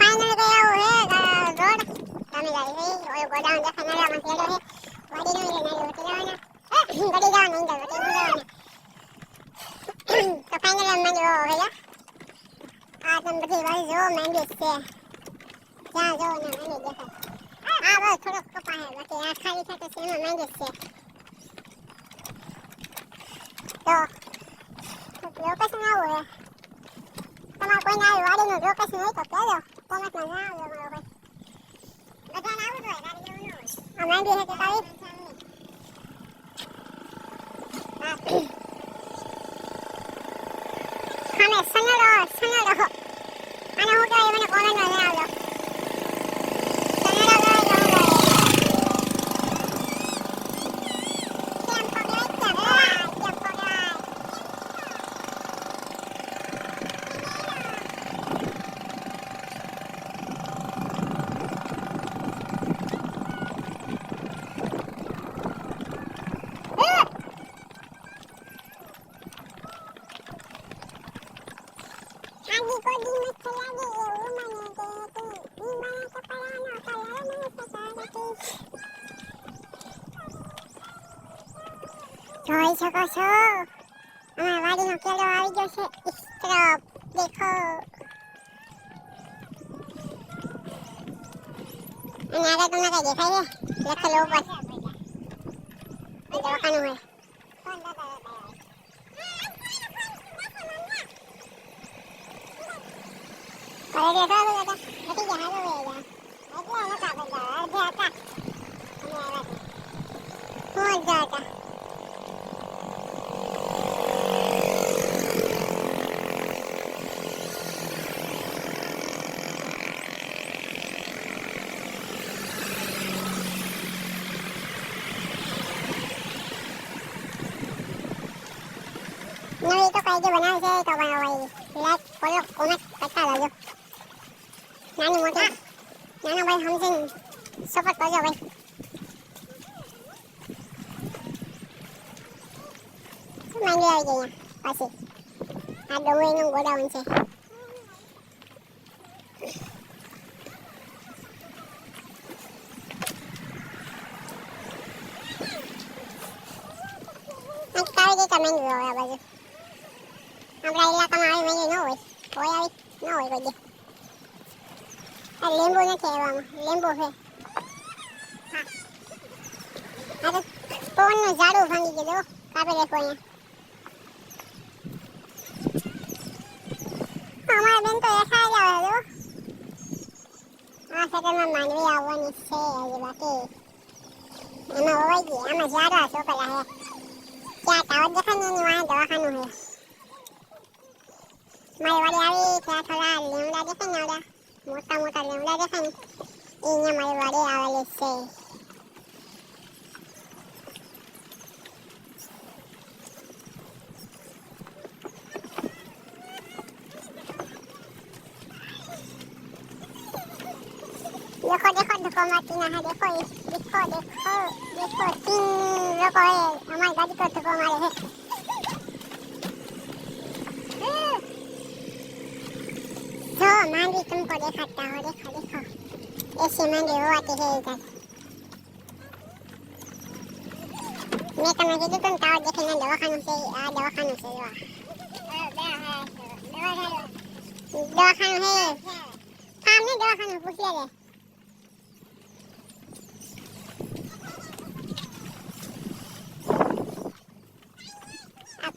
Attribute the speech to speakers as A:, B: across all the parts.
A: final ગયો હે road તમે ગાડી હે ઓય ગોડાઉન દેખાને માં કેડો હે વાડી નો રે નાયો તો જવાના ગડી જવાના ઇંદર તો જવાના તો ફાઇનલ માં જો હે આ તમ બધી વાળી જો માંડી છે ત્યાં જો ને મને દેખાય બસ થોડો કપા હે બાકી આ ખાલી થતો છે એમાં માંડી છે તો લોકેશન આવો હે તમારે કોઈ ના વાડીનું લોકેશન હોય તો કહેજો કોમેન્ટમાં જણાવજો મારો ભાઈ બધાને આવડતું હોય ગાડી જેવું ન હોય આ માંડી છે કે તારી ખાને સનડો અને હું કહેવાય મને કોમેન્ટમાં જણાવજો જોઈ શકો છો અમારા વાડીનો કેળો આવી ગયો છે ઇસ તરફ દેખો અને આગળ તમને કઈ દેખાય છે લખેલો ઉપર દવાખાનું હોય અરે દેખો બેટા હટી જા હાલો બેટા એટલે નતા બધા અડધે હતા અને આવ્યા હું જાતા નવી તો કઈ જે બનાવે છે તો બનાવાય લાઈક ફોલો કોમેન્ટ કરતા રહેજો નાની મોટી નાના ભાઈ સમજીને સપોર્ટ કરજો ભાઈ માંગી આવી ગઈ પાછી આ ડોંગરીનું ગોડાઉન છે કાવી દે તમે જો આ બાજુ આપણા ઇલાકામાં આવી મેંગી ન હોય આવી ન હોય કોઈ દે આ લીંબુ નથી આવ્યામાં લીંબુ છે હા આ તો પવનનું ઝાડું ભાંગી ગયું જો કાપી દેખો અહીંયા અમારા બેન તો એઠા જ આવે જો આ ખેતરમાં માંડવી આવવાની છે હજી બાકી એમાં હોવાઈ ગઈ આમાં ઝાડવા ચોપેલા હે ત્યાં ટાવર દેખાય ને એની વાંહે દવાખાનું છે મારી વાડી આવી ત્યાં થોડા લીમડા દેખાય ને આવડા મોટા મોટા લીમડા દેખાય ને અહીંયા મારી વાડી આવેલી છે देखो देखो धक्का मारती ना है देखो ये देखो देखो देखो तीन लोग है हमारी गाड़ी को धक्का मारे है जो मांडी तुमको दिखाता हो देखो देखो ऐसी मांडी वो आती है इधर मैं तुम्हें कीधु तुम टावर देखे ना दवाखानु से दवाखानु है सामने दवाखानु पूछ ले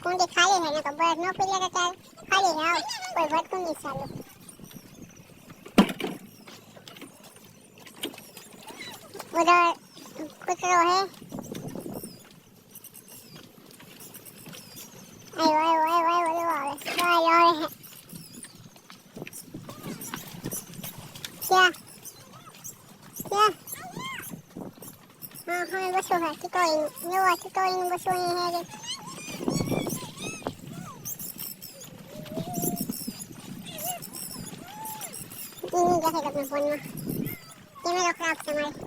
A: कुंडी खाली है ना तो बर्फ न पी लेगा चाहे खाली है आओ कोई भटकू नहीं चालू उधर कुतरो है आयो आयो आयो आयो आयो आयो आयो है क्या क्या हाँ हमें बसो है टिकोइन बसो है ini jahit अपने फोन में कैमरा खराब है हमारे